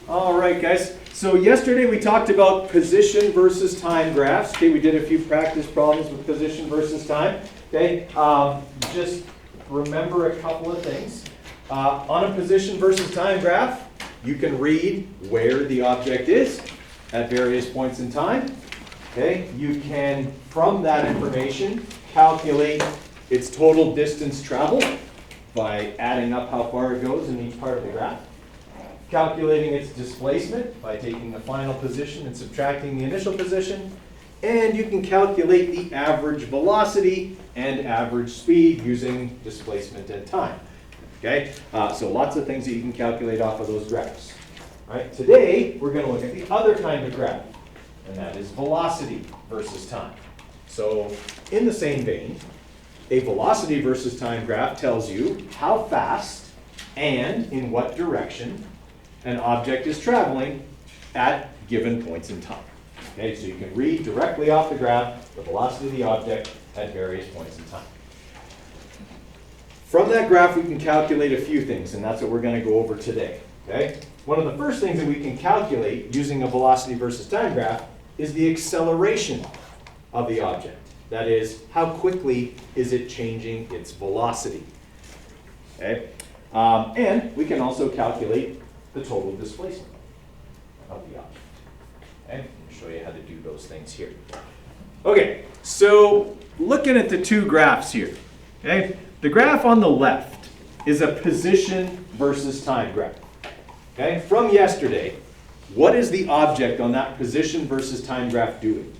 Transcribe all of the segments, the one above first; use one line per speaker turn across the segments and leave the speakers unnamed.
All right, guys. So yesterday we talked about position versus time graphs. Okay, we did a few practice problems with position versus time. Okay, just remember a couple of things. On a position versus time graph, you can read where the object is at various points in time. Okay, you can, from that information, calculate its total distance traveled by adding up how far it goes in each part of the graph. Calculating its displacement by taking the final position and subtracting the initial position. And you can calculate the average velocity and average speed using displacement and time. Okay, so lots of things that you can calculate off of those graphs. All right, today we're going to look at the other kind of graph, and that is velocity versus time. So in the same vein, a velocity versus time graph tells you how fast and in what direction an object is traveling at given points in time. Okay, so you can read directly off the graph the velocity of the object at various points in time. From that graph, we can calculate a few things, and that's what we're going to go over today. Okay? One of the first things that we can calculate using a velocity versus time graph is the acceleration of the object. That is, how quickly is it changing its velocity. Okay? And we can also calculate the total displacement of the object. Okay? I'll show you how to do those things here. Okay, so looking at the two graphs here. Okay? The graph on the left is a position versus time graph. Okay? From yesterday, what is the object on that position versus time graph doing?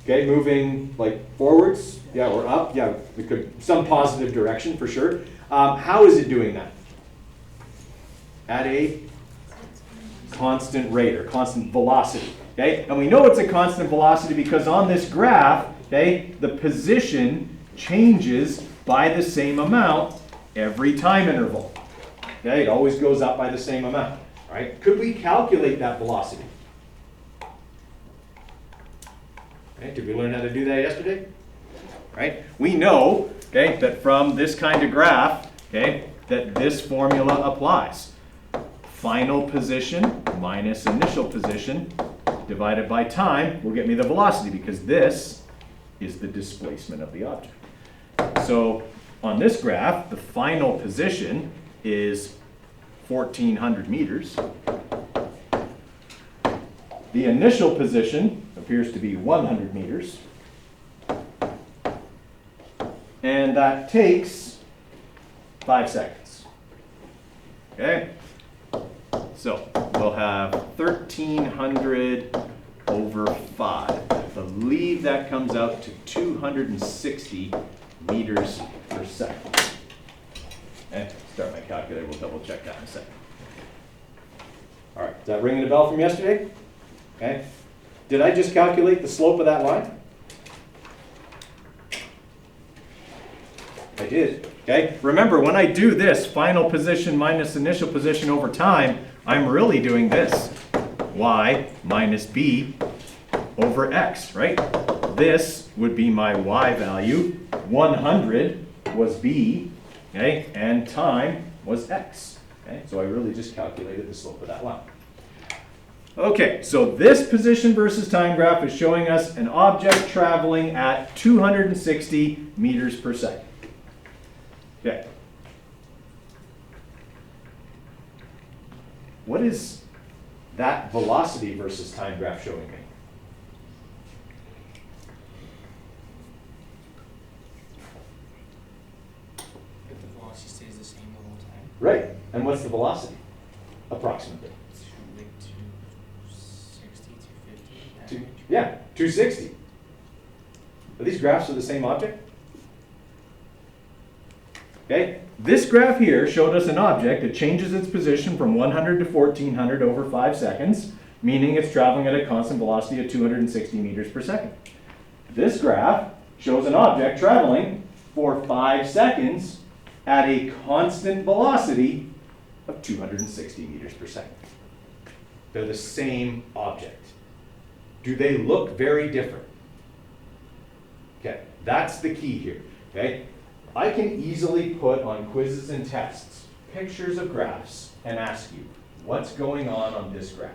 Okay, moving like forwards, yeah, or up, yeah, we could, some positive direction for sure. How is it doing that? At a constant rate or constant velocity, okay? And we know it's a constant velocity because on this graph, okay, the position changes by the same amount every time interval. Okay, it always goes up by the same amount, right? Could we calculate that velocity? Okay, did we learn how to do that yesterday? Right? We know, okay, that from this kind of graph, okay, that this formula applies. Final position minus initial position divided by time will get me the velocity because this is the displacement of the object. So on this graph, the final position is 1,400 meters. The initial position appears to be 100 meters. And that takes 5 seconds. Okay? So we'll have 1,300 over 5. I believe that comes out to 260 meters per second. Okay, start my calculator, we'll double check that in a second. All right, is that ringing a bell from yesterday? Okay. Did I just calculate the slope of that line? I did. Okay. Remember, when I do this, final position minus initial position over time, I'm really doing this. Y minus B over X, right? This would be my Y value. 100 was B, okay, and time was X. Okay, so I really just calculated the slope of that line. Okay, so this position versus time graph is showing us an object traveling at 260 meters per second. Okay. What is that velocity versus time graph showing me?
If the velocity stays the same the whole time.
Right. And what's the velocity? Approximately.
Like 260, 250.
Two, yeah, 260. Are these graphs of the same object? Okay, this graph here showed us an object that changes its position from 100 to 1,400 over 5 seconds, meaning it's traveling at a constant velocity of 260 meters per second. This graph shows an object traveling for 5 seconds at a constant velocity of 260 meters per second. They're the same object. Do they look very different? Okay, that's the key here. Okay, I can easily put on quizzes and tests pictures of graphs and ask you, what's going on this graph?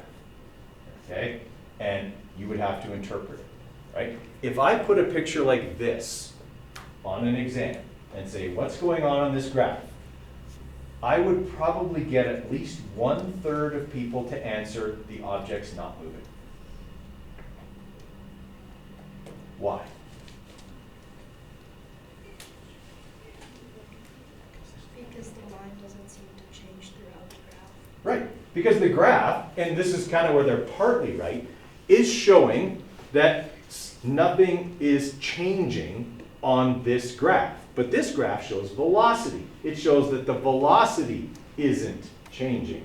Okay? And you would have to interpret it, right? If I put a picture like this on an exam and say, what's going on this graph? I would probably get at least 1/3 of people to answer the object's not moving. Why?
Because the line doesn't seem to change throughout the graph.
Right, because the graph, and this is kind of where they're partly right, is showing that nothing is changing on this graph. But this graph shows velocity. It shows that the velocity isn't changing.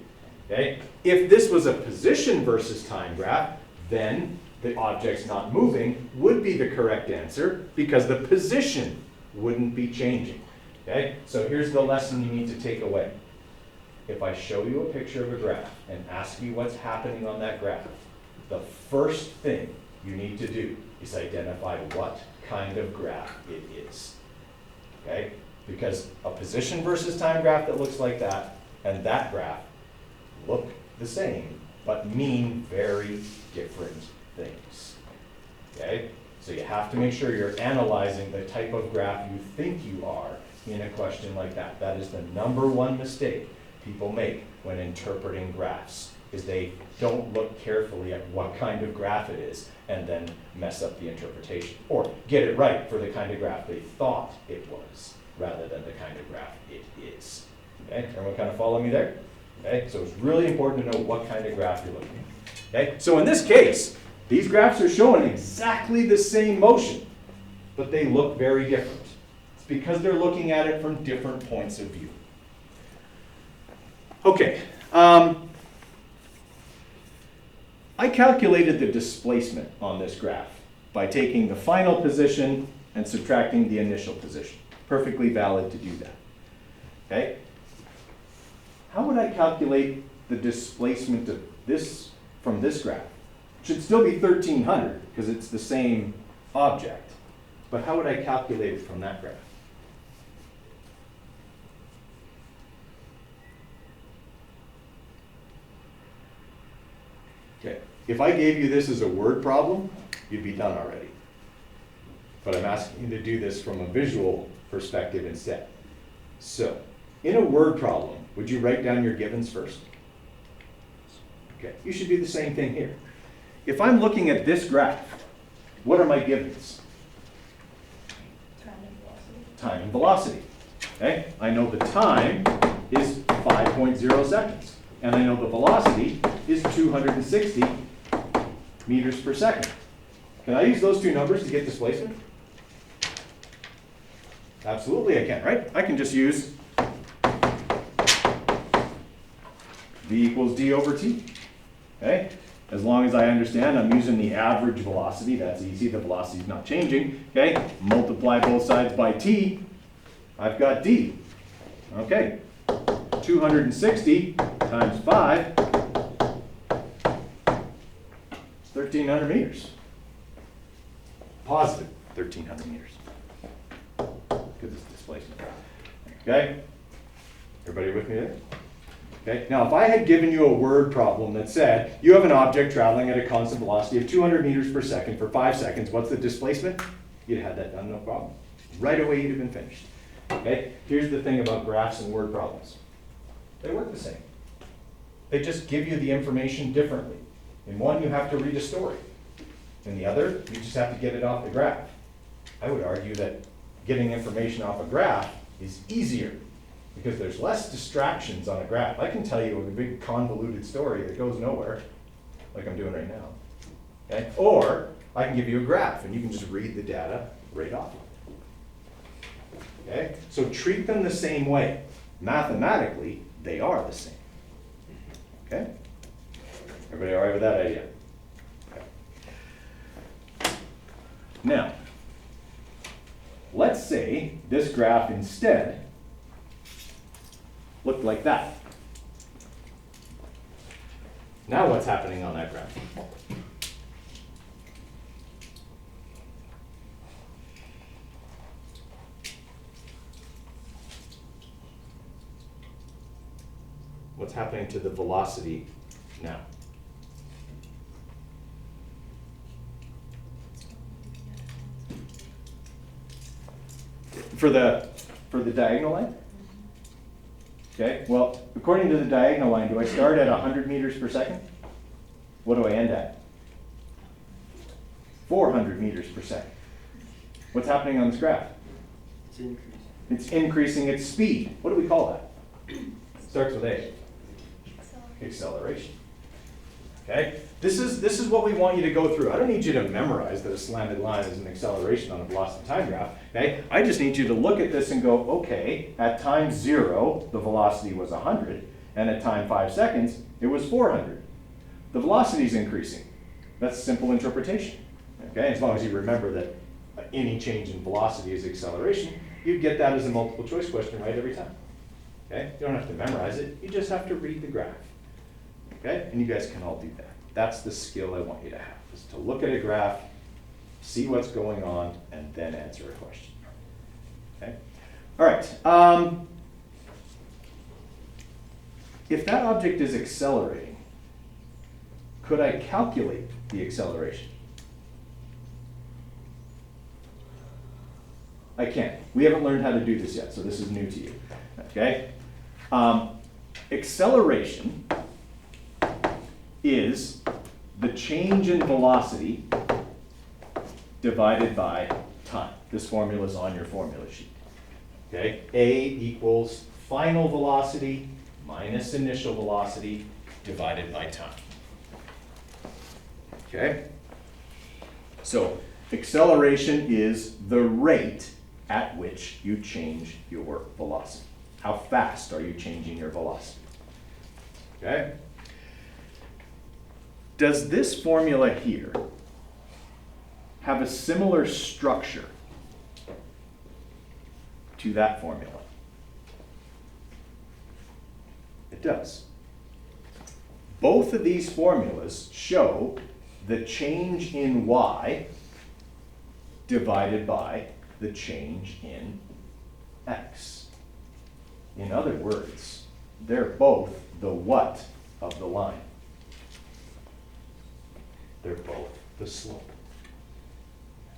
Okay? If this was a position versus time graph, then the object's not moving would be the correct answer because the position wouldn't be changing. Okay? So here's the lesson you need to take away. If I show you a picture of a graph and ask you what's happening on that graph, the first thing you need to do is identify what kind of graph it is. Okay? Because a position versus time graph that looks like that and that graph look the same, but mean very different things. Okay? So you have to make sure you're analyzing the type of graph you think you are in a question like that. That is the #1 mistake people make when interpreting graphs, is they don't look carefully at what kind of graph it is and then mess up the interpretation. Or get it right for the kind of graph they thought it was, rather than the kind of graph it is. Okay, everyone kind of follow me there? Okay, so it's really important to know what kind of graph you're looking at. Okay, so in this case, these graphs are showing exactly the same motion, but they look very different. It's because they're looking at it from different points of view. Okay, I calculated the displacement on this graph by taking the final position and subtracting the initial position. Perfectly valid to do that. Okay? How would I calculate the displacement of this from this graph? It should still be 1,300 because it's the same object. But how would I calculate it from that graph? Okay, if I gave you this as a word problem, you'd be done already. But I'm asking you to do this from a visual perspective instead. So, in a word problem, would you write down your givens first? Okay, you should do the same thing here. If I'm looking at this graph, what are my givens?
Time and velocity.
Time and velocity. Okay, I know the time is 5.0 seconds. And I know the velocity is 260 meters per second. Can I use those two numbers to get displacement? Absolutely I can, right? I can just use V equals d over t. Okay? As long as I understand I'm using the average velocity, that's easy, the velocity is not changing. Okay? Multiply both sides by t, I've got d. Okay. 260 times 5, 1,300 meters. Positive 1,300 meters. Because it's displacement. Okay? Everybody with me there? Okay, now if I had given you a word problem that said, you have an object traveling at a constant velocity of 200 meters per second for 5 seconds, what's the displacement? You'd have had that done, no problem. Right away you'd have been finished. Okay, here's the thing about graphs and word problems. They work the same. They just give you the information differently. In one, you have to read a story. In the other, you just have to get it off the graph. I would argue that getting information off a graph is easier because there's less distractions on a graph. I can tell you a big convoluted story that goes nowhere, like I'm doing right now. Okay? Or I can give you a graph and you can just read the data right off it. Okay? So treat them the same way. Mathematically, they are the same. Okay? Everybody all right with that idea? Okay. Now, let's say this graph instead looked like that. Now what's happening on that graph? What's happening to the velocity now? For the diagonal line? Okay, well, according to the diagonal line, do I start at 100 meters per second? What do I end at? 400 meters per second. What's happening on this graph?
It's increasing.
It's increasing its speed. What do we call that? Starts with A. Acceleration. Okay? This is what we want you to go through. I don't need you to memorize that a slanted line is an acceleration on a velocity time graph. Okay? I just need you to look at this and go, okay, at time 0, the velocity was 100, and at time 5 seconds, it was 400. The velocity is increasing. That's simple interpretation. Okay? As long as you remember that any change in velocity is acceleration, you get that as a multiple choice question right every time. Okay? You don't have to memorize it, you just have to read the graph. Okay? And you guys can all do that. That's the skill I want you to have, is to look at a graph, see what's going on, and then answer a question. Okay? All right. If that object is accelerating, could I calculate the acceleration? I can't. We haven't learned how to do this yet, so this is new to you. Okay? Acceleration is the change in velocity divided by time. This formula is on your formula sheet. Okay? A equals final velocity minus initial velocity divided by time. Okay? So acceleration is the rate at which you change your velocity. How fast are you changing your velocity? Okay? Does this formula here have a similar structure to that formula? It does. Both of these formulas show the change in y divided by the change in x. In other words, they're both the what of the line. They're both the slope.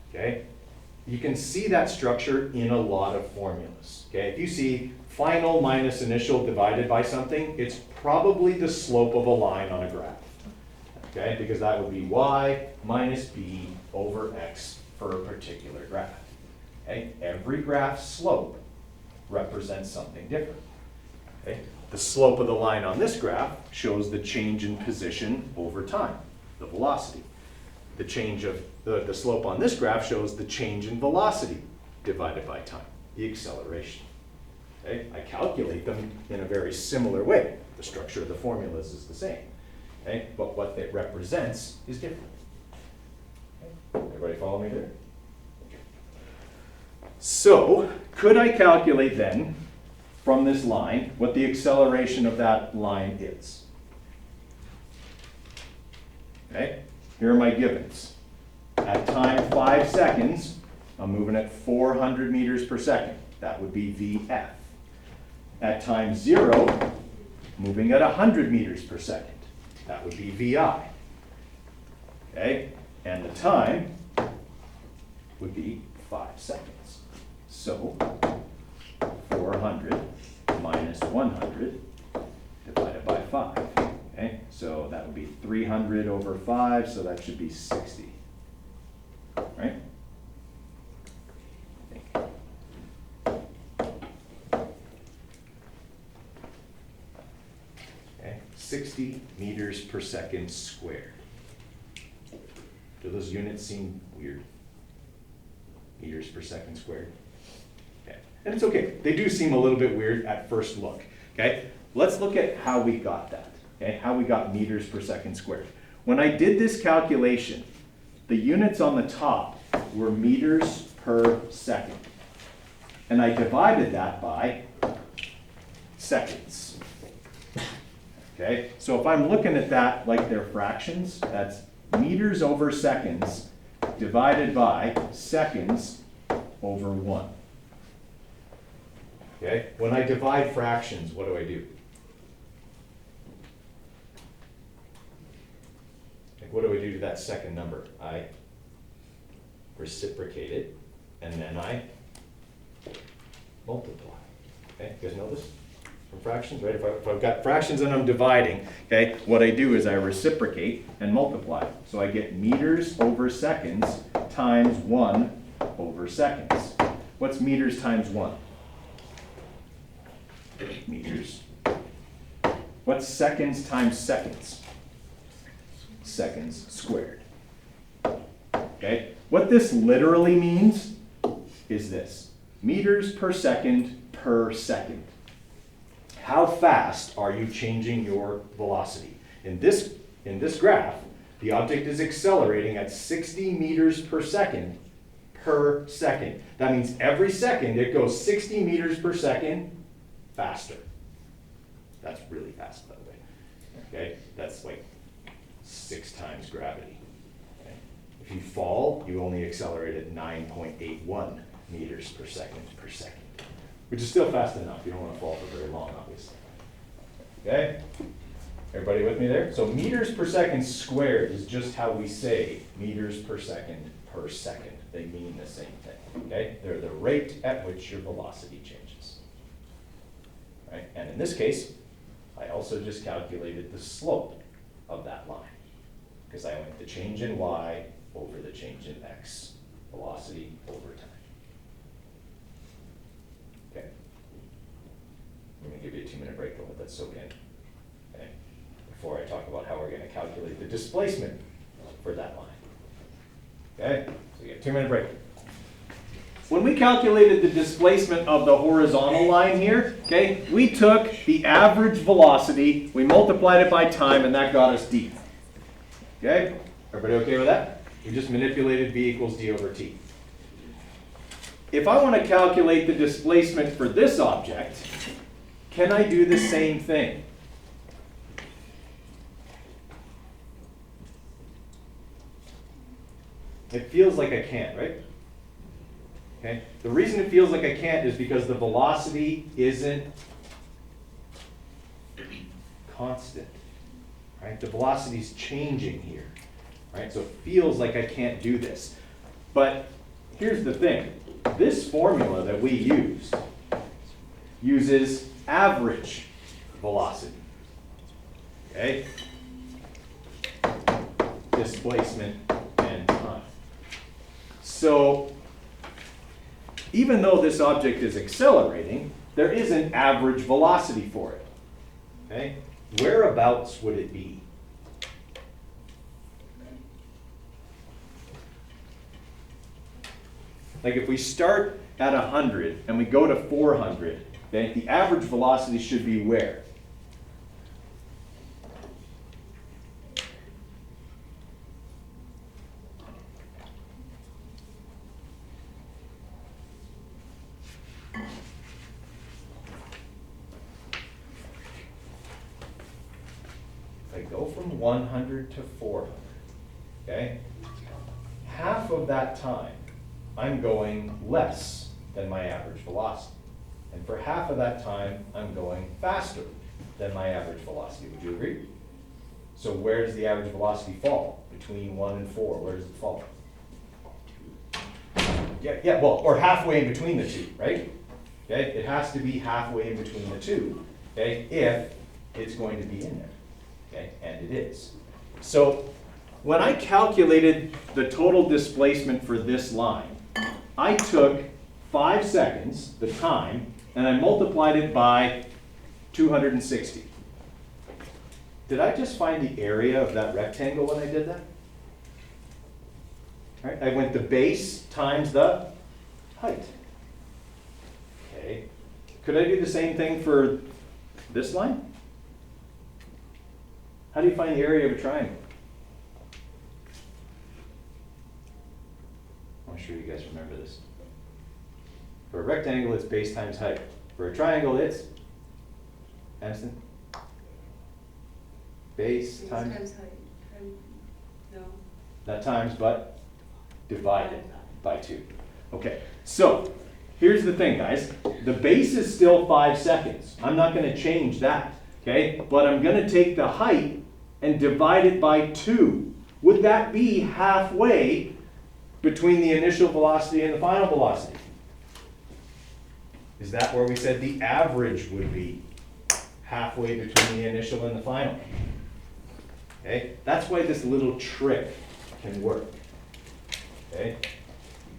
Okay? You can see that structure in a lot of formulas. Okay? If you see final minus initial divided by something, it's probably the slope of a line on a graph. Okay? Because that would be y minus b over x for a particular graph. Okay? Every graph's slope represents something different. Okay? The slope of the line on this graph shows the change in position over time, the velocity. The change of the slope on this graph shows the change in velocity divided by time, the acceleration. Okay? I calculate them in a very similar way. The structure of the formulas is the same. Okay? But what it represents is different. Okay? Everybody follow me there? So, could I calculate then, from this line, what the acceleration of that line is? Okay, here are my givens. At time 5 seconds, I'm moving at 400 meters per second. That would be VF. At time 0, moving at 100 meters per second. That would be VI. Okay, and the time would be 5 seconds. So, 400 minus 100 divided by 5. Okay, so that would be 300 over 5, so that should be 60. Right? Okay, 60 meters per second squared. Do those units seem weird? Meters per second squared? Okay. And it's okay. They do seem a little bit weird at first look. Okay? Let's look at how we got that. Okay? How we got meters per second squared. When I did this calculation, the units on the top were meters per second. And I divided that by seconds. Okay? So if I'm looking at that like they're fractions, that's meters over seconds divided by seconds over 1. Okay? When I divide fractions, what do? do that second number? I reciprocate it, and then I multiply. Okay, you guys know this from fractions, right? If I've got fractions and I'm dividing, okay, what I do is I reciprocate and multiply. So I get meters over seconds times 1 over seconds. What's meters times 1? Meters. What's seconds times seconds? Seconds squared. Okay? What this literally means is this. Meters per second per second. How fast are you changing your velocity? In this graph, the object is accelerating at 60 meters per second. That means every second it goes 60 meters per second faster. That's really fast, by the way. Okay? That's like 6 times gravity. Okay? If you fall, you only accelerate at 9.81 meters per second, which is still fast enough. You don't want to fall for very long, obviously. Okay? Everybody with me there? So meters per second squared is just how we say meters per second per second. They mean the same thing. Okay? They're the rate at which your velocity changes. Right? And in this case, I also just calculated the slope of that line, because I went the change in y over the change in x, velocity over time. Okay. I'm going to give you a 2-minute break to let that soak in. Okay. Before I talk about how we're going to calculate the displacement for that line. Okay. So you get a 2-minute break. When we calculated the displacement of the horizontal line here, okay, we took the average velocity, we multiplied it by time, and that got us d. Okay? Everybody okay with that? We just manipulated v equals d over t. If I want to calculate the displacement for this object, can I do the same thing? It feels like I can't, right? Okay. The reason it feels like I can't is because the velocity isn't constant. Right? The velocity is changing here. Right? So it feels like I can't do this. But here's the thing. This formula that we used uses average velocity. Okay? Displacement and time. So even though this object is accelerating, there is an average velocity for it. Okay? Whereabouts would it be? Like if we start at 100 and we go to 400, okay, the average velocity should be where? I go from 100 to 400, okay? Half of that time, I'm going less than my average velocity. And for half of that time, I'm going faster than my average velocity. Would you agree? So where does the average velocity fall? Between 1 and 4, where does it fall? Yeah, well, or halfway in between the two, right? Okay, it has to be halfway in between the two, okay, if it's going to be in there. Okay, and it is. So when I calculated the total displacement for this line, I took 5 seconds, the time, and I multiplied it by 260. Did I just find the area of that rectangle when I did that? All right, I went the base times the height. Okay. Could I do the same thing for this line? How do you find the area of a triangle? I'm sure you guys remember this. For a rectangle, it's base times height. For a triangle, it's, Aniston? Base times
height. No.
Not times, but divided by 2. Okay, so here's the thing, guys. The base is still 5 seconds. I'm not going to change that, okay? But I'm going to take the height and divide it by 2. would that be halfway between the initial velocity and the final velocity? Is that where we said the average would be halfway between the initial and the final? Okay, that's why this little trick can work. Okay,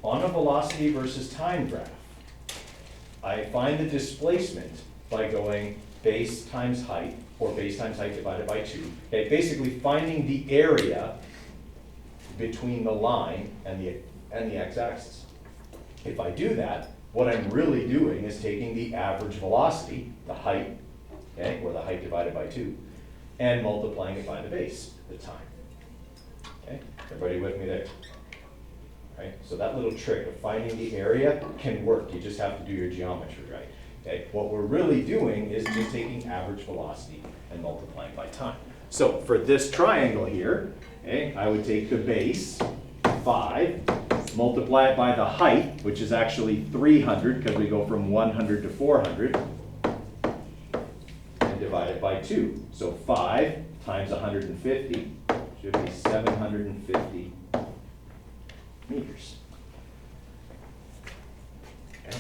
on a velocity versus time graph, I find the displacement by going base times height, or base times height divided by 2. Okay, basically finding the area between the line and the x-axis. If I do that, what I'm really doing is taking the average velocity, the height, okay, or the height divided by 2, and multiplying it by the base, the time. Okay, everybody with me there? Right? So that little trick of finding the area can work. You just have to do your geometry right. Okay? What we're really doing is just taking average velocity and multiplying by time. So for this triangle here, okay, I would take the base, 5, multiply it by the height, which is actually 300, because we go from 100 to 400, and divide it by 2. So 5 times 150 should be 750 meters. Okay.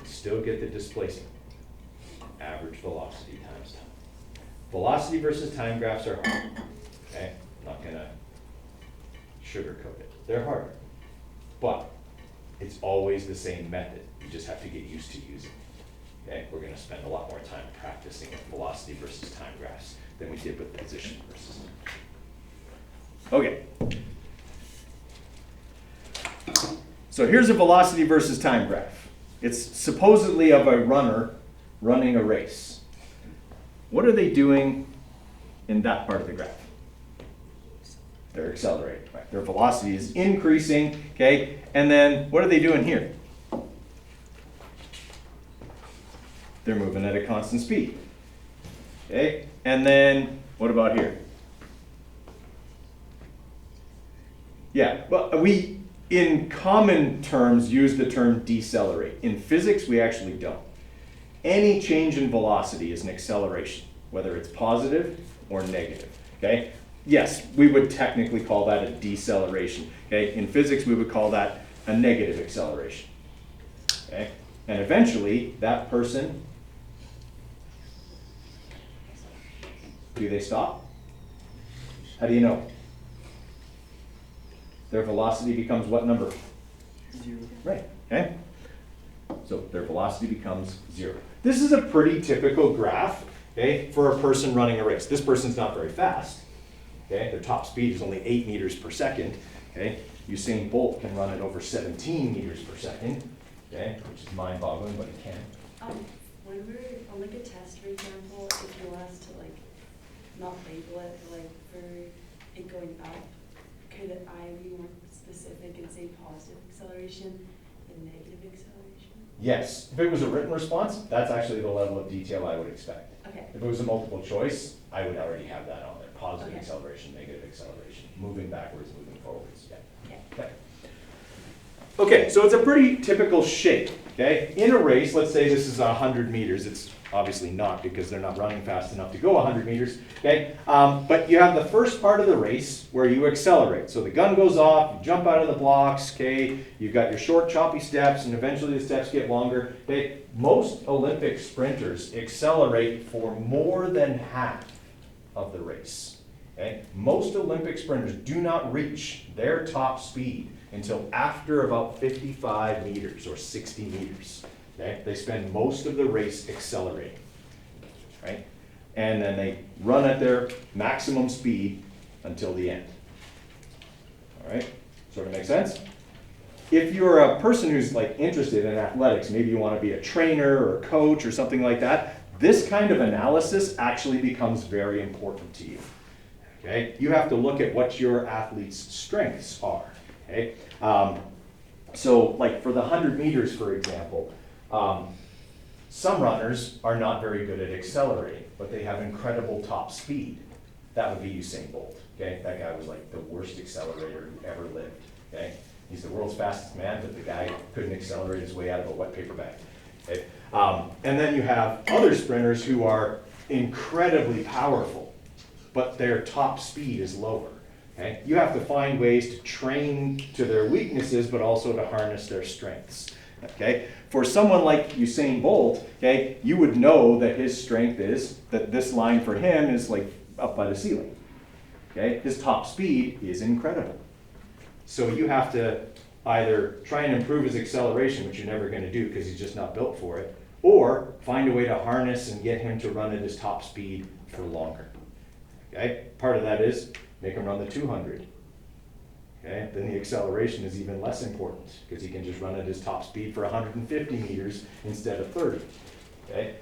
Still get the displacement. Average velocity times time. Velocity versus time graphs are hard. Okay, not gonna sugarcoat it. They're hard, but it's always the same method. You just have to get used to using it. Okay, we're gonna spend a lot more time practicing with velocity versus time graphs than we did with position versus time. Okay. So here's a velocity versus time graph. It's supposedly of a runner running a race. What are they doing in that part of the graph? They're accelerating, right? Their velocity is increasing, okay? And then what are they doing here? They're moving at a constant speed, okay? And then what about here? Yeah, well, we, in common terms, use the term decelerate. In physics, we actually don't. Any change in velocity is an acceleration, whether it's positive or negative, okay? Yes, we would technically call that a deceleration, okay? In physics, we would call that a negative acceleration, okay? And eventually, that person, do they stop? How do you know? Their velocity becomes what number?
0.
Right, okay? So their velocity becomes 0. This is a pretty typical graph, okay, for a person running a race. This person's not very fast, okay? Their top speed is only 8 meters per second, okay? Usain Bolt can run at over 17 meters per second, okay, which is mind-boggling, but he can.
When we're on like a test, for example, if you want us to like not label it, but like for it going up, could I be more specific and say positive acceleration and negative acceleration?
Yes, if it was a written response, that's actually the level of detail I would expect.
Okay.
If it was a multiple choice, I would already have that on there. Positive
Okay.
acceleration, negative acceleration, moving backwards, moving forwards, yeah.
Okay.
Okay. Okay, so it's a pretty typical shape, okay? In a race, let's say this is 100 meters. It's obviously not because they're not running fast enough to go 100 meters, okay? But you have the first part of the race where you accelerate. So the gun goes off, you jump out of the blocks, okay? You've got your short, choppy steps, and eventually the steps get longer, okay? Most Olympic sprinters accelerate for more than half of the race, okay? Most Olympic sprinters do not reach their top speed until after about 55 meters or 60 meters. Okay? They spend most of the race accelerating, right? And then they run at their maximum speed until the end. All right? Sort of make sense? If you're a person who's like interested in athletics, maybe you want to be a trainer or a coach or something like that, this kind of analysis actually becomes very important to you. Okay? You have to look at what your athlete's strengths are. Okay? So like for the 100 meters, for example, some runners are not very good at accelerating, but they have incredible top speed. That would be Usain Bolt, okay? That guy was like the worst accelerator who ever lived, okay? He's the world's fastest man, but the guy couldn't accelerate his way out of a wet paper bag, okay? And then you have other sprinters who are incredibly powerful, but their top speed is lower. Okay? You have to find ways to train to their weaknesses, but also to harness their strengths. Okay? For someone like Usain Bolt, okay, you would know that his strength is that this line for him is like up by the ceiling. Okay? His top speed is incredible. So you have to either try and improve his acceleration, which you're never going to do because he's just not built for it, or find a way to harness and get him to run at his top speed for longer. Okay? Part of that is make him run the 200. Okay? Then the acceleration is even less important because he can just run at his top speed for 150 meters instead of 30. Okay?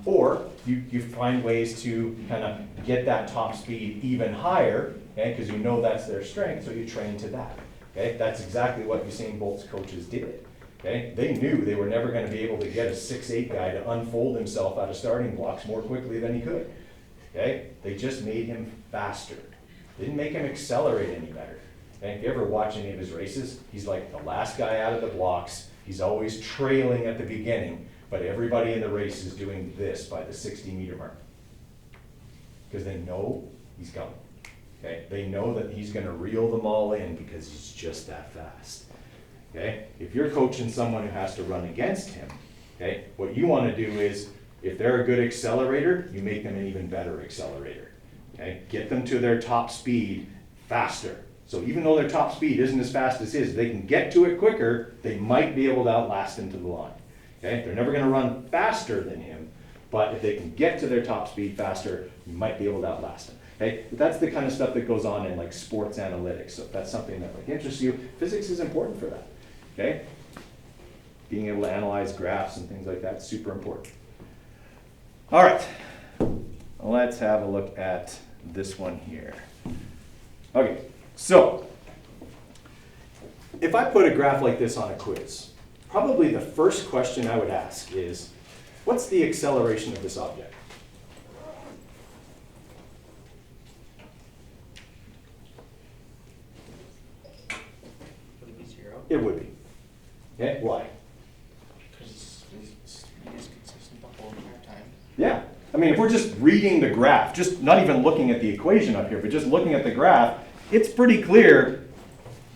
Or you find ways to kind of get that top speed even higher, okay? Because you know that's their strength, so you train to that. Okay? That's exactly what Usain Bolt's coaches did. Okay? They knew they were never going to be able to get a 6'8" guy to unfold himself out of starting blocks more quickly than he could. Okay? They just made him faster. Didn't make him accelerate any better. Okay? If you ever watch any of his races, he's like the last guy out of the blocks. He's always trailing at the beginning, but everybody in the race is doing this by the 60-meter mark. Because they know he's coming. Okay? They know that he's going to reel them all in because he's just that fast. Okay? If you're coaching someone who has to run against him, okay, what you want to do is, if they're a good accelerator, you make them an even better accelerator. Okay? Get them to their top speed faster. So even though their top speed isn't as fast as his, if they can get to it quicker, they might be able to outlast him to the line. Okay? They're never going to run faster than him, but if they can get to their top speed faster, you might be able to outlast him. Okay? But that's the kind of stuff that goes on in like sports analytics. So if that's something that like interests you, physics is important for that. Okay? Being able to analyze graphs and things like that is super important. All right, let's have a look at this one here. Okay, so if I put a graph like this on a quiz, probably the first question I would ask is, what's the acceleration of this object?
Would it be 0?
It would be. Okay, why?
Because speed is consistent the whole entire time.
Yeah, I mean, if we're just reading the graph, just not even looking at the equation up here, but just looking at the graph, it's pretty clear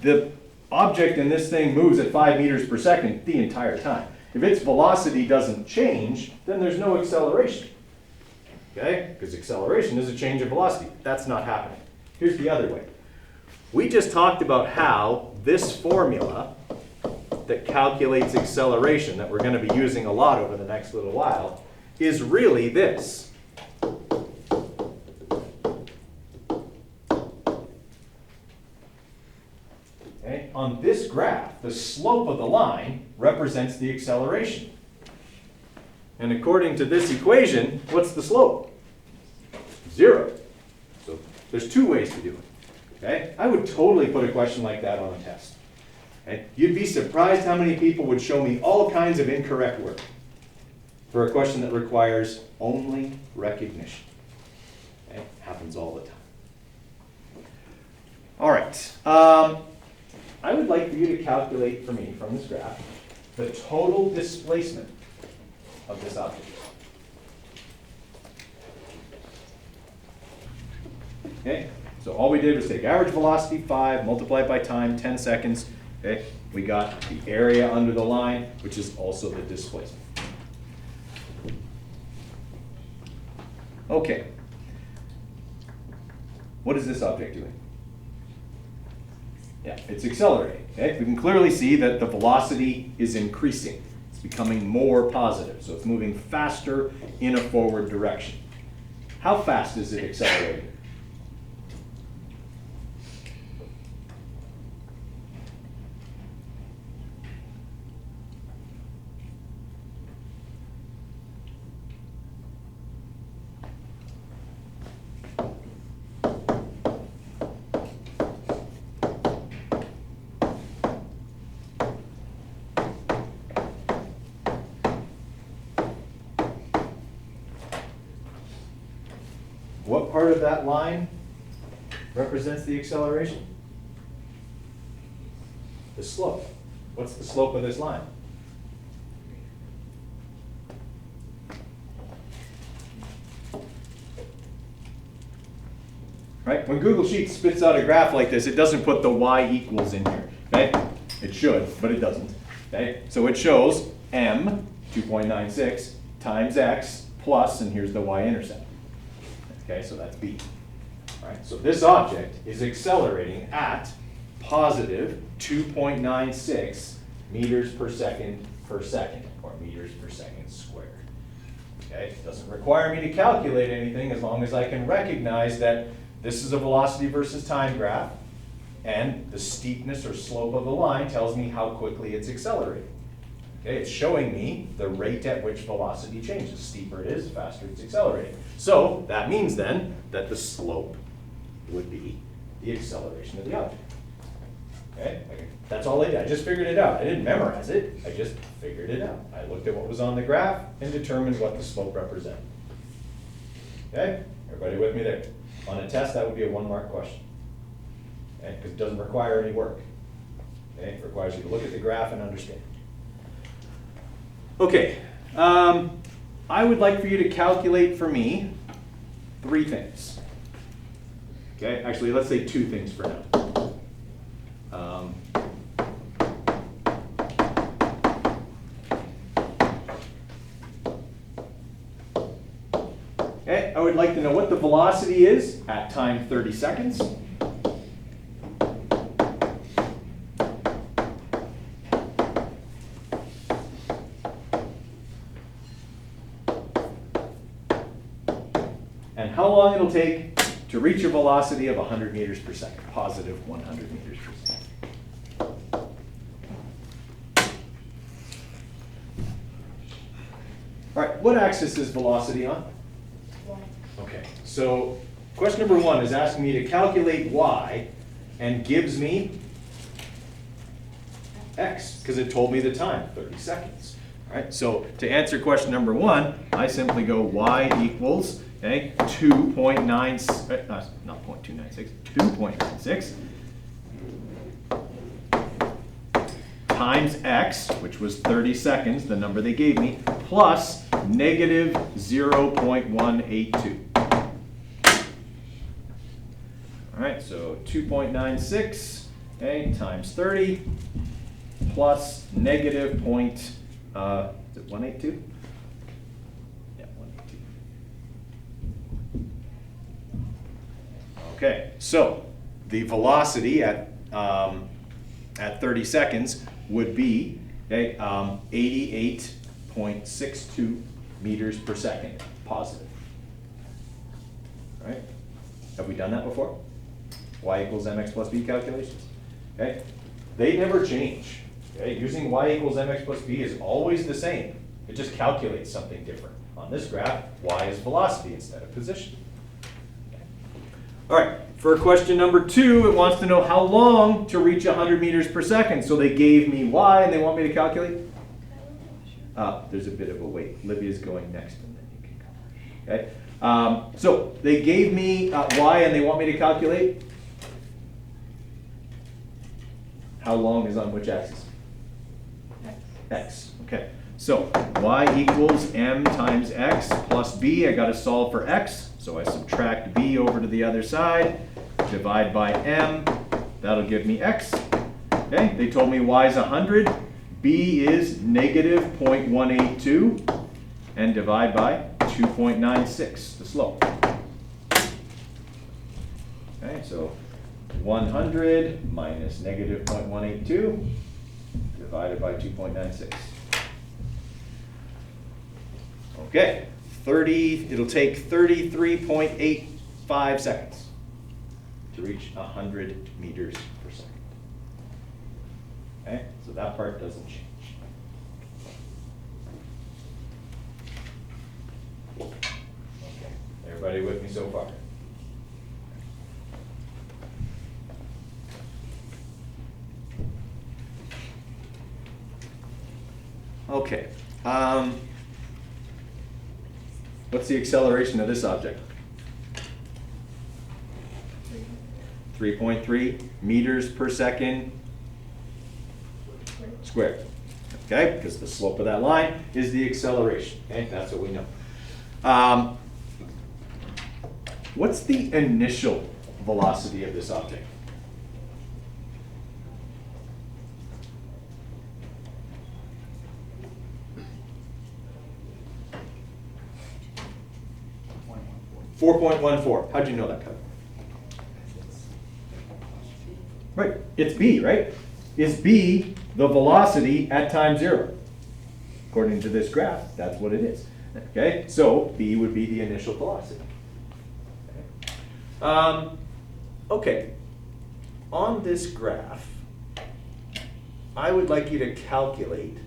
the object in this thing moves at 5 meters per second the entire time. If its velocity doesn't change, then there's no acceleration. Okay? Because acceleration is a change of velocity. That's not happening. Here's the other way. We just talked about how this formula that calculates acceleration, that we're going to be using a lot over the next little while, is really this. Okay? On this graph, the slope of the line represents the acceleration. And according to this equation, what's the slope? 0. So there's two ways to do it. Okay? I would totally put a question like that on a test. Okay? You'd be surprised how many people would show me all kinds of incorrect work for a question that requires only recognition. Okay? Happens all the time. All right. I would like for you to calculate for me from this graph the total displacement of this object. Okay? So all we did was take average velocity 5, multiply it by time, 10 seconds. Okay? We got the area under the line, which is also the displacement. Okay. What is this object doing? Yeah, it's accelerating. Okay? We can clearly see that the velocity is increasing. It's becoming more positive. So it's moving faster in a forward direction. How fast is it accelerating? What part of that line represents the acceleration? The slope. What's the slope of this line? right? When Google Sheets spits out a graph like this, it doesn't put the y equals in here, okay? It should, but it doesn't, okay? So it shows m, 2.96, times x plus, and here's the y-intercept. Okay, so that's b. All right, so this object is accelerating at positive 2.96 meters per second, or meters per second squared. Okay, it doesn't require me to calculate anything as long as I can recognize that this is a velocity versus time graph, and the steepness or slope of the line tells me how quickly it's accelerating. Okay, it's showing me the rate at which velocity changes. The steeper it is, the faster it's accelerating. So that means then that the slope would be the acceleration of the object. Okay, that's all I did. I just figured it out. I didn't memorize it. I just figured it out. I looked at what was on the graph and determined what the slope represented. Okay, everybody with me there? On a test, that would be a 1-mark question. Okay, because it doesn't require any work. Okay, it requires you to look at the graph and understand. Okay, I would like for you to calculate for me 3 things. Okay, actually, let's say 2 things for now. Okay, I would like to know what the velocity is at time 30 seconds. And how long it'll take to reach a velocity of 100 meters per second, positive 100 meters per second. All right, what axis is velocity on? Okay, so question number 1 is asking me to calculate y and gives me x, because it told me the time, 30 seconds. All right, so to answer question number 1, I simply go y equals, okay, 2.96 times x, which was 30 seconds, the number they gave me, plus negative 0.182. All right, so 2.96, okay, times 30 plus negative is it 182? Yeah, 182. Okay, so the velocity at 30 seconds would be, okay, 88.62 meters per second, positive. All right, have we done that before? Y equals mx plus b calculations. Okay, they never change. Okay, using y equals mx plus b is always the same. It just calculates something different. On this graph, y is velocity instead of position. Okay. All right, for question number 2, it wants to know how long to reach 100 meters per second. So they gave me y and they want me to calculate? There's a bit of a wait. Libya's going next and then you can come. Okay, so they gave me y and they want me to calculate? How long is on which axis? X. Okay, so y equals m times x plus b. I got to solve for x, so I subtract b over to the other side, divide by m. That'll give me x. Okay, they told me y is 100, b is negative 0.182, and divide by 2.96, the slope. Okay, so 100 minus negative 0.182 divided by 2.96. Okay, it'll take 33.85 seconds to reach 100 meters per second. Okay, so that part doesn't change. Okay, everybody with me so far? Okay, what's the acceleration of this object? 3.3 meters per second squared. Okay, because the slope of that line is the acceleration. Okay, that's what we know. What's the initial velocity of this object?
One,
4.14. How'd you know that, Kevin? Right, it's b, right? Is b the velocity at time 0? According to this graph, that's what it is. Okay, so b would be the initial velocity. Okay, on this graph, I would like you to calculate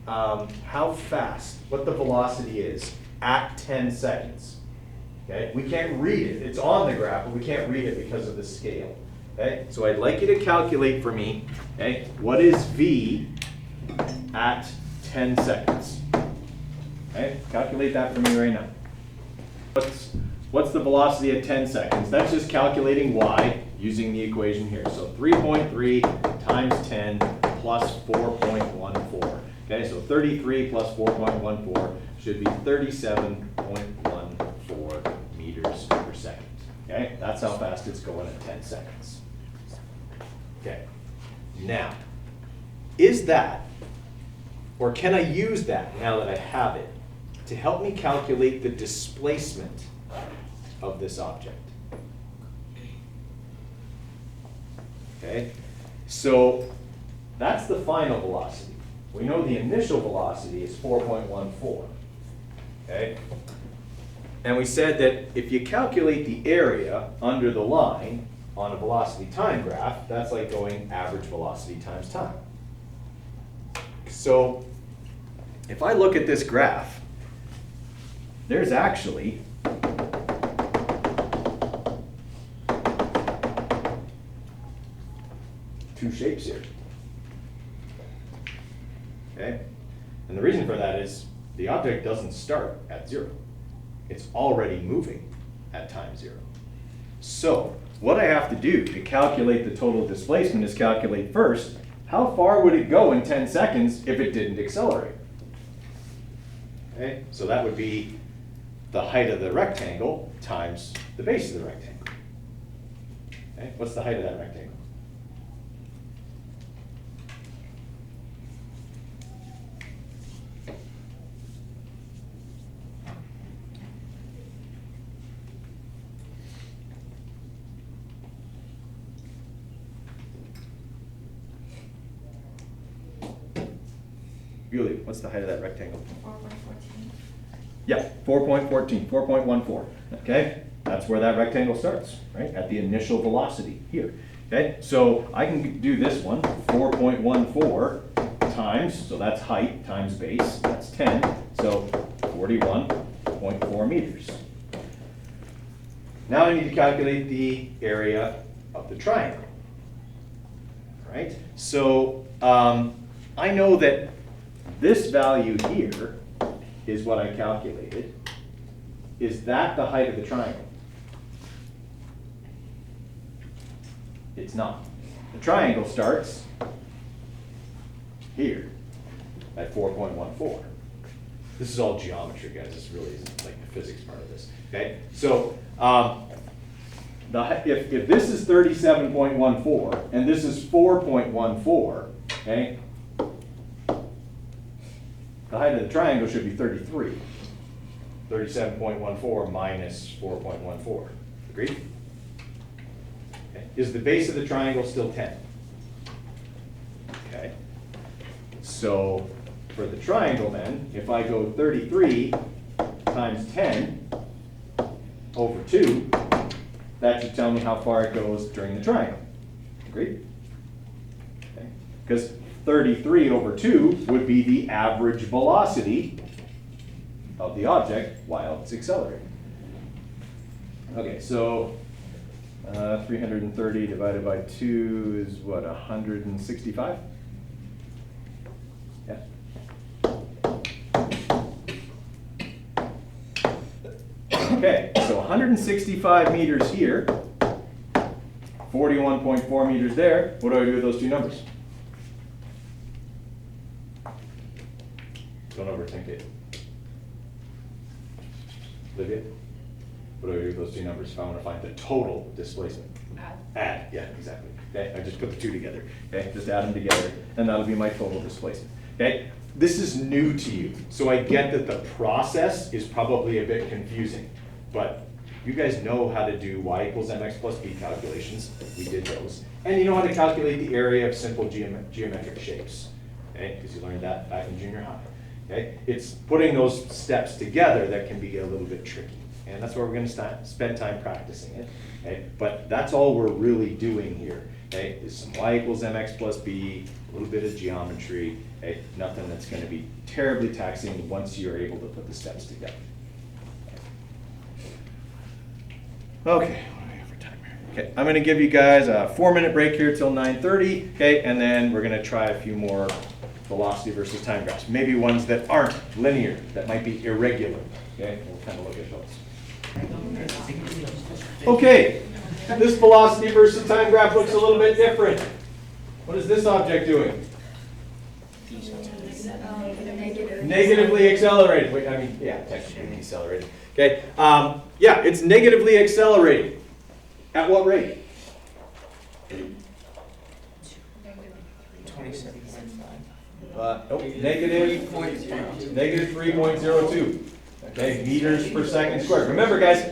how fast, what the velocity is at 10 seconds. Okay, we can't read it. It's on the graph, but we can't read it because of the scale. Okay, so I'd like you to calculate for me, okay, what is v at 10 seconds? Okay, calculate that for me right now. What's the velocity at 10 seconds? That's just calculating y using the equation here. So 3.3 times 10 plus 4.14. Okay, so 33 plus 4.14 should be 37.14 meters per second. Okay, that's how fast it's going at 10 seconds. Okay, now, is that, or can I use that now that I have it, to help me calculate the displacement of this object? Okay, so that's the final velocity. We know the initial velocity is 4.14. Okay, and we said that if you calculate the area under the line on a velocity time graph, that's like going average velocity times time. So if I look at this graph, there's actually two shapes here. Okay? And the reason for that is the object doesn't start at 0. It's already moving at time 0. So what I have to do to calculate the total displacement is calculate first, how far would it go in 10 seconds if it didn't accelerate? Okay, so that would be the height of the rectangle times the base of the rectangle. Okay, what's the height of that rectangle? Julie, what's the height of that rectangle?
4.14.
Yeah, 4.14, 4.14, okay? That's where that rectangle starts, right? At the initial velocity here, okay? So I can do this one, 4.14 times, so that's height times base, that's 10, so 41.4 meters. Now I need to calculate the area of the triangle, right? So I know that this value here is what I calculated. Is that the height of the triangle? It's not. The triangle starts here at 4.14. This is all geometry, guys. This really isn't like the physics part of this. Okay, so if this is 37.14 and this is 4.14, okay, the height of the triangle should be 33. 37.14 minus 4.14. Agreed? Okay. Is the base of the triangle still 10? Okay. So for the triangle then, if I go 33 times 10 over 2, that should tell me how far it goes during the triangle. Agreed? Okay. Because 33 over 2 would be the average velocity of the object while it's accelerating. Okay, so 330 divided by 2 is what, 165? Yeah. Okay, so 165 meters here, 41.4 meters there. What do I do with those two numbers? Don't overthink it. Olivia? What do I do with those two numbers if I want to find the total displacement? Add, yeah, exactly. Okay, I just put the two together. Okay, just add them together, and that'll be my total displacement. Okay, this is new to you, so I get that the process is probably a bit confusing, but you guys know how to do y equals mx plus b calculations. We did those. And you know how to calculate the area of simple geometric shapes, okay? Because you learned that back in junior high, okay? It's putting those steps together that can be a little bit tricky. And that's where we're gonna spend time practicing it, okay? But that's all we're really doing here, okay? Is some y equals mx plus b, a little bit of geometry, okay? Nothing that's gonna be terribly taxing once you're able to put the steps together. Okay, what do we have for time here? Okay, I'm gonna give you guys a 4-minute break here till 9:30, okay? And then we're gonna try a few more velocity versus time graphs. Maybe ones that aren't linear, that might be irregular, okay? We'll kind of look at those. Okay, this velocity versus time graph looks a little bit different. What is this object doing? Negatively accelerated. Wait, I mean, yeah, technically decelerated. Okay, yeah, it's negatively accelerating. At what rate?
27.5.
Nope, negative 3.02. Okay, meters per second squared. Remember, guys,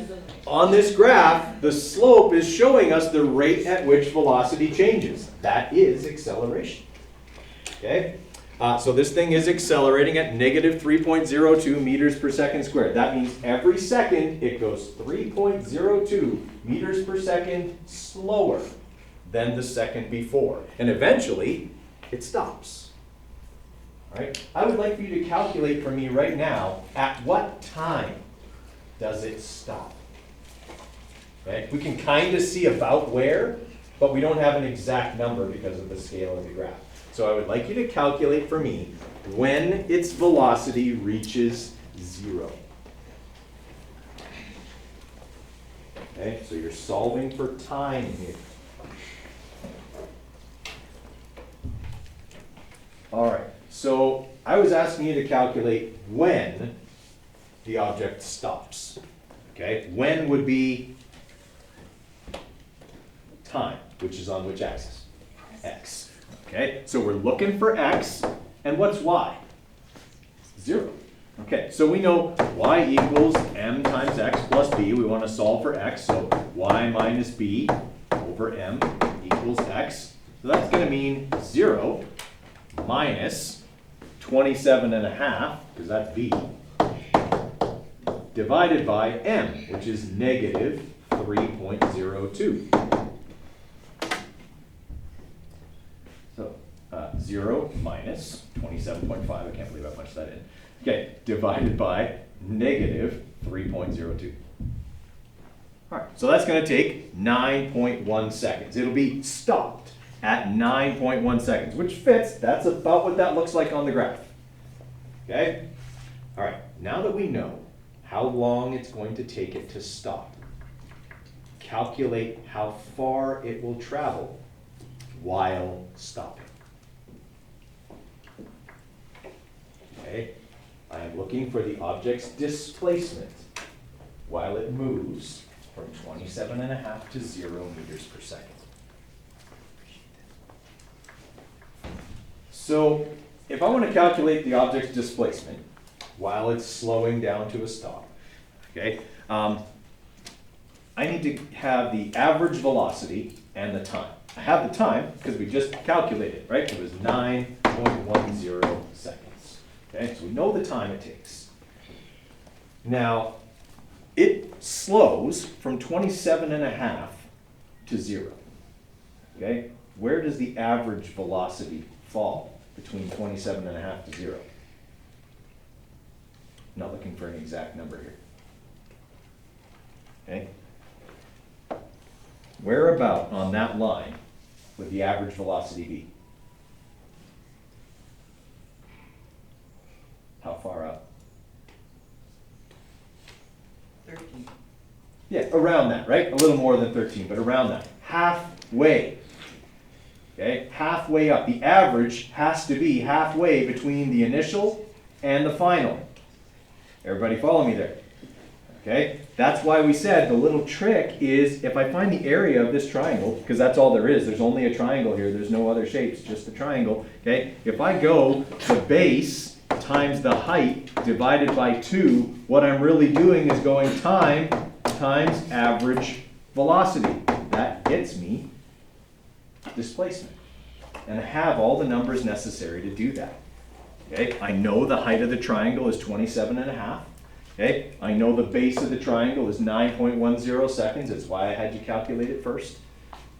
on this graph, the slope is showing us the rate at which velocity changes. That is acceleration. Okay, so this thing is accelerating at negative 3.02 meters per second squared. That means every second it goes 3.02 meters per second slower than the second before. And eventually, it stops. All right? I would like for you to calculate for me right now, at what time does it stop? Okay? We can kind of see about where, but we don't have an exact number because of the scale of the graph. So I would like you to calculate for me when its velocity reaches 0. Okay, so you're solving for time here. All right, so I was asking you to calculate when the object stops. Okay, when would be time, which is on which axis? X. Okay, so we're looking for x, and what's y? 0. Okay, so we know y equals m times x plus b. We want to solve for x, so y minus b over m equals x. So that's going to mean 0 minus 27.5, because that's b, divided by m, which is negative 3.02. So 0 minus 27.5, I can't believe I punched that in. Okay, divided by negative 3.02. All right, so that's going to take 9.1 seconds. It'll be stopped at 9.1 seconds, which fits. That's about what that looks like on the graph. Okay? All right, now that we know how long it's going to take it to stop, calculate how far it will travel while stopping. Okay? I am looking for the object's displacement while it moves from 27.5 to 0 meters per second. So if I want to calculate the object's displacement while it's slowing down to a stop, okay, I need to have the average velocity and the time. I have the time because we just calculated, right? It was 9.10 seconds. Okay, so we know the time it takes. Now, it slows from 27.5 to 0. Okay, where does the average velocity fall between 27.5 to 0? Not looking for an exact number here. Okay, where about on that line would the average velocity be? How far up?
13.
Yeah, around that, right? A little more than 13, but around that. Halfway. Okay, halfway up. The average has to be halfway between the initial and the final. Everybody follow me there? Okay, That's why we said the little trick is if I find the area of this triangle, because that's all there is, there's only a triangle here, there's no other shapes, just a triangle, okay? If I go the base times the height divided by 2, what I'm really doing is going time times average velocity. That gets me displacement. And I have all the numbers necessary to do that. Okay, I know the height of the triangle is 27.5. Okay, I know the base of the triangle is 9.10 seconds. That's why I had you calculate it first.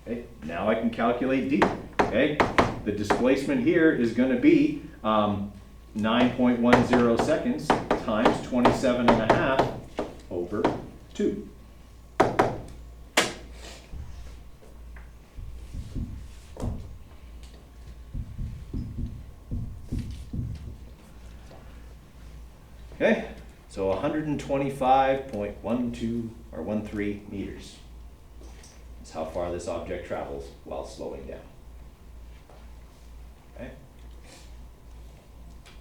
Okay, now I can calculate d. Okay, the displacement here is going to be 9.10 seconds times 27.5 over 2. Okay, so 125.12 or 13 meters. That's how far this object travels while slowing down. Okay?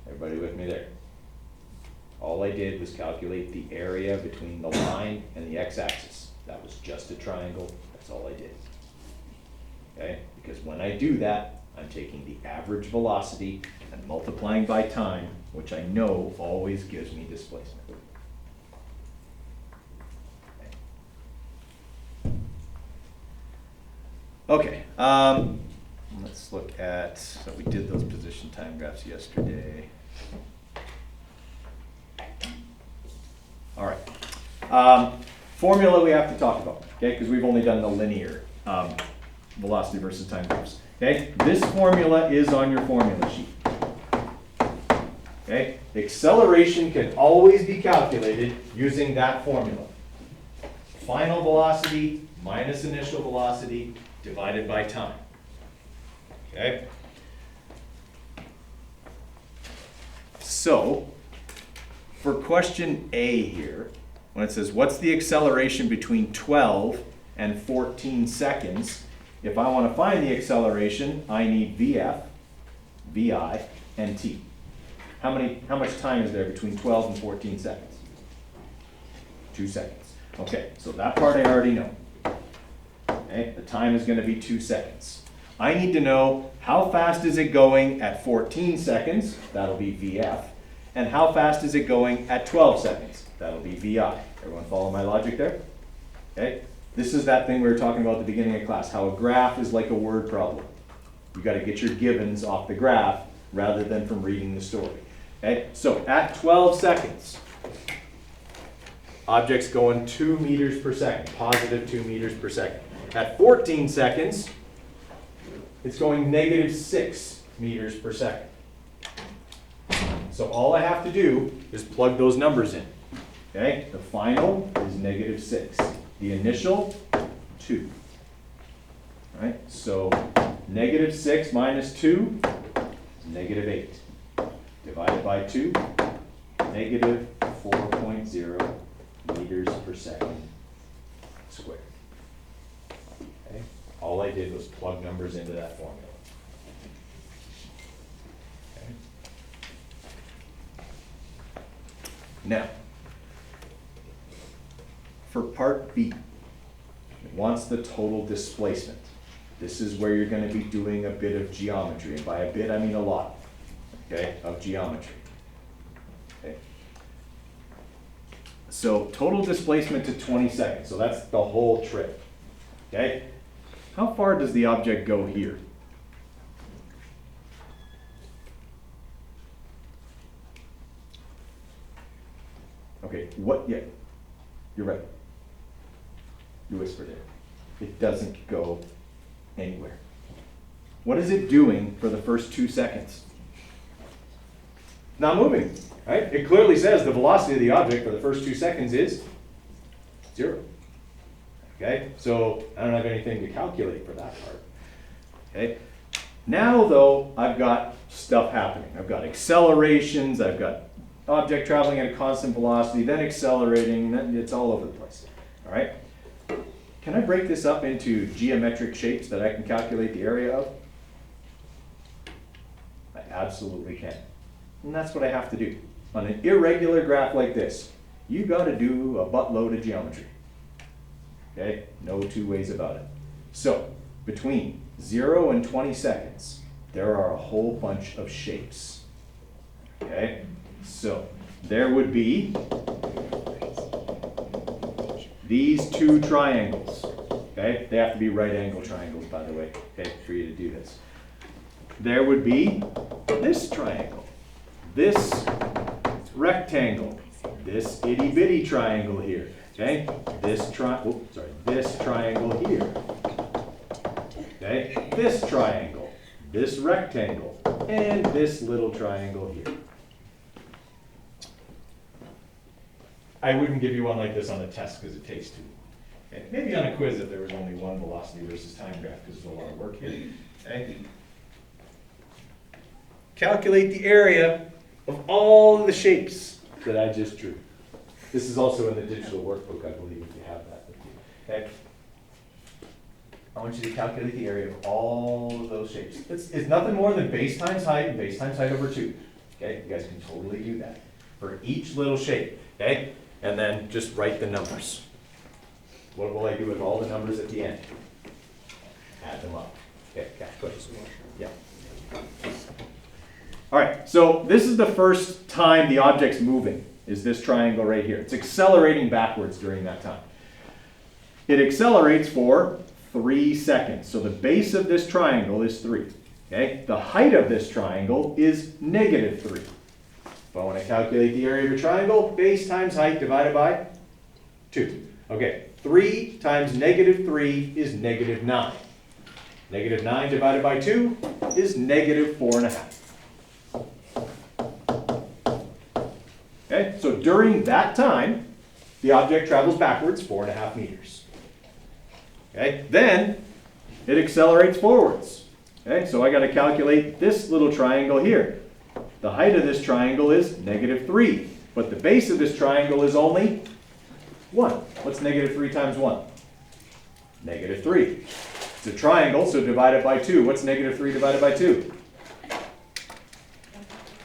Everybody with me there? All I did was calculate the area between the line and the x-axis. That was just a triangle, that's all I did. Okay, because when I do that, I'm taking the average velocity and multiplying by time, which I know always gives me displacement. Okay, let's look at, so we did those position time graphs yesterday. All right, formula we have to talk about, okay, because we've only done the linear velocity versus time graphs. Okay, this formula is on your formula sheet. Okay, acceleration can always be calculated using that formula. Final velocity minus initial velocity divided by time. Okay? So, for question A here, when it says, what's the acceleration between 12 and 14 seconds? If I want to find the acceleration, I need VF, VI, and T. How much time is there between 12 and 14 seconds? 2 seconds. Okay, so that part I already know. Okay, the time is going to be 2 seconds. I need to know how fast is it going at 14 seconds, that'll be VF, and how fast is it going at 12 seconds, that'll be VI. Everyone follow my logic there? Okay, this is that thing we were talking about at the beginning of class, how a graph is like a word problem. You got to get your givens off the graph rather than from reading the story. Okay, so at 12 seconds, object's going 2 meters per second, positive 2 meters per second. At 14 seconds, it's going negative 6 meters per second. So all I have to do is plug those numbers in. Okay, the final is negative 6. The initial, 2. All right, so negative 6 minus 2 is negative 8. Divided by 2, negative 4.0 meters per second squared. Okay, all I did was plug numbers into that formula. Okay. Now, for part B, it wants the total displacement. This is where you're going to be doing a bit of geometry, and by a bit I mean a lot, okay, of geometry. Okay. So total displacement to 20 seconds, so that's the whole trip. Okay, how far does the object go here? Okay, what, yeah, you're right. You whispered it. It doesn't go anywhere. What is it doing for the first 2 seconds? Not moving, right? It clearly says the velocity of the object for the first 2 seconds is 0. Okay, so I don't have anything to calculate for that part. Okay, now though, I've got stuff happening. I've got accelerations, I've got object traveling at a constant velocity, then accelerating, then it's all over the place. All right, can I break this up into geometric shapes that I can calculate the area of? I absolutely can. And that's what I have to do. On an irregular graph like this, you gotta do a buttload of geometry. Okay, no two ways about it. So, between 0 and 20 seconds, there are a whole bunch of shapes. Okay, so there would be these two triangles. Okay, they have to be right angle triangles, by the way, okay, for you to do this. There would be this triangle, this rectangle, this itty bitty triangle here. Okay, this triangle here. Okay, this triangle, this rectangle, and this little triangle here. I wouldn't give you one like this on a test because it takes two. Okay, maybe on a quiz if there was only one velocity versus time graph because there's a lot of work here. Okay. Calculate the area of all of the shapes that I just drew. This is also in the digital workbook, I believe, if you have that with you. Okay. I want you to calculate the area of all of those shapes. It's nothing more than base times height and base times height over 2. Okay, you guys can totally do that for each little shape. Okay, and then just write the numbers. What will I do with all the numbers at the end? Add them up. Okay, go ahead. Yeah. All right, so this is the first time the object's moving, is this triangle right here. It's accelerating backwards during that time. It accelerates for 3 seconds. So the base of this triangle is 3. Okay, the height of this triangle is -3. If I want to calculate the area of a triangle, base times height divided by 2. Okay, 3 times -3 is -9. -9 divided by 2 is -4.5. Okay, so during that time, the object travels backwards 4.5 meters. Okay, then it accelerates forwards. Okay, so I got to calculate this little triangle here. The height of this triangle is -3, but the base of this triangle is only 1. What's -3 times 1? -3. It's a triangle, so divide it by 2. What's -3 divided by 2?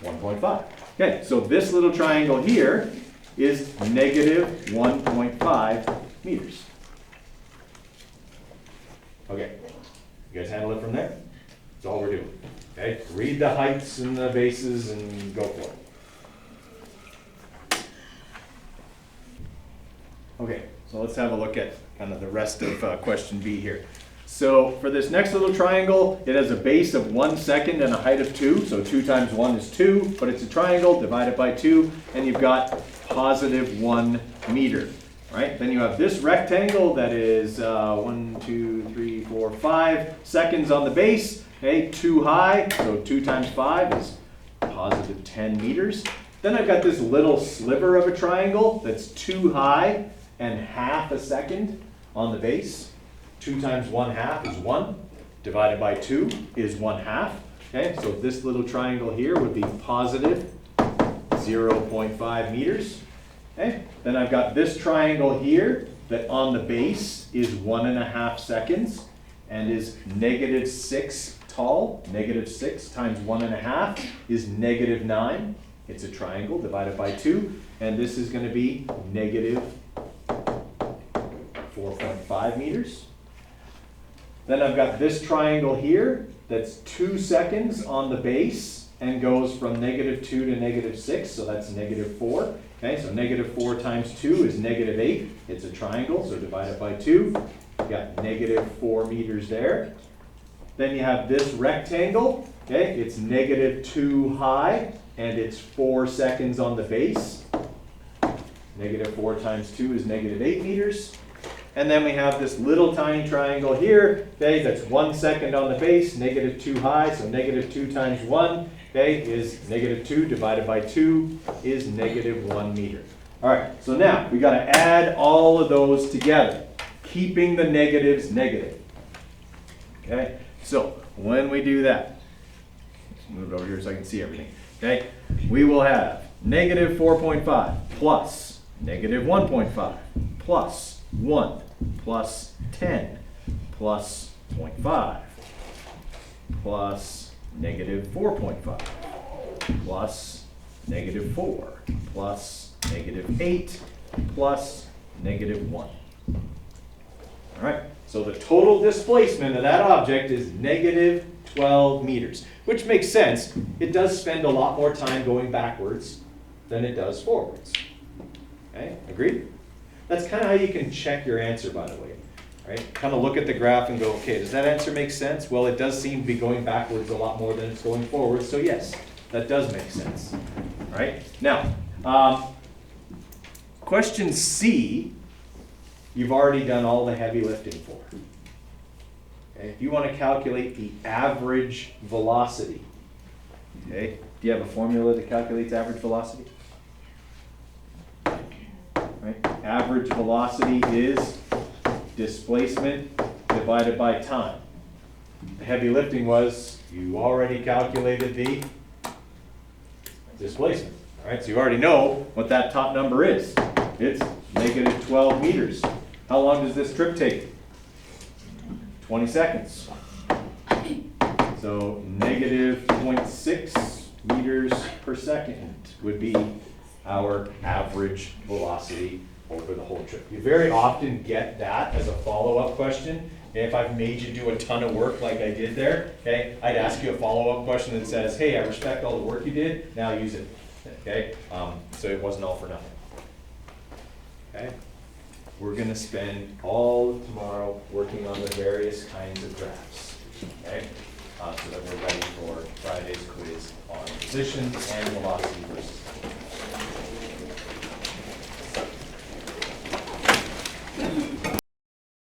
1.5. Okay, so this little triangle here is -1.5 meters. Okay, you guys handle it from there? That's all we're doing. Okay, read the heights and the bases and go for it. Okay, so let's have a look at kind of the rest of question B here. So for this next little triangle, it has a base of 1 second and a height of 2. So 2 times 1 is 2, but it's a triangle, divide it by 2, and you've got +1 meter. Right? Then you have this rectangle that is 1, 2, 3, 4, 5 seconds on the base. Okay, 2 high, so 2 times 5 is +10 meters. Then I've got this little sliver of a triangle that's 2 high and ½ a second on the base. 2 times 1/2 is 1, divided by 2 is 1/2. Okay, so this little triangle here would be +0.5 meters. Okay, then I've got this triangle here that on the base is 1½ seconds and is -6 tall. -6 times 1½ is -9. It's a triangle divided by 2, and this is going to be -4.5 meters. Then I've got this triangle here that's 2 seconds on the base and goes from -2 to -6, so that's -4. Okay, so -4 times 2 is -8. It's a triangle, so divide it by 2. You've got -4 meters there. Then you have this rectangle. Okay, it's -2 high and it's 4 seconds on the base. -4 times 2 is -8 meters. And then we have this little tiny triangle here, okay, that's 1 second on the base, -2 high, so -2 times 1, okay, is -2 divided by 2 is -1 meter. All right, so now we got to add all of those together, keeping the negatives negative. Okay, so when we do that, let's move it over here so I can see everything. Okay, we will have -4.5 plus -1.5 plus 1 plus 10 plus 0.5 plus -4.5 plus -4 plus -8 plus -1. All right, so the total displacement of that object is -12 meters, which makes sense. It does spend a lot more time going backwards than it does forwards. Okay, agreed? That's kind of how you can check your answer, by the way. Right? Kind of look at the graph and go, okay, does that answer make sense? Well, it does seem to be going backwards a lot more than it's going forwards, so yes, that does make sense. All right? Now, question C, you've already done all the heavy lifting for. Okay? If you want to calculate the average velocity, okay, do you have a formula to calculate the average velocity? Right? Average velocity is displacement divided by time. The heavy lifting was, you already calculated the displacement. All right, so you already know what that top number is. It's -12 meters. How long does this trip take? 20 seconds. So -0.6 meters per second would be our average velocity over the whole trip. You very often get that as a follow-up question. And if I've made you do a ton of work like I did there, okay, I'd ask you a follow-up question that says, hey, I respect all the work you did, now use it. Okay, so it wasn't all for nothing. Okay, we're gonna spend all of tomorrow working on the various kinds of graphs. Okay, so that we're ready for Friday's quiz on position and velocity versus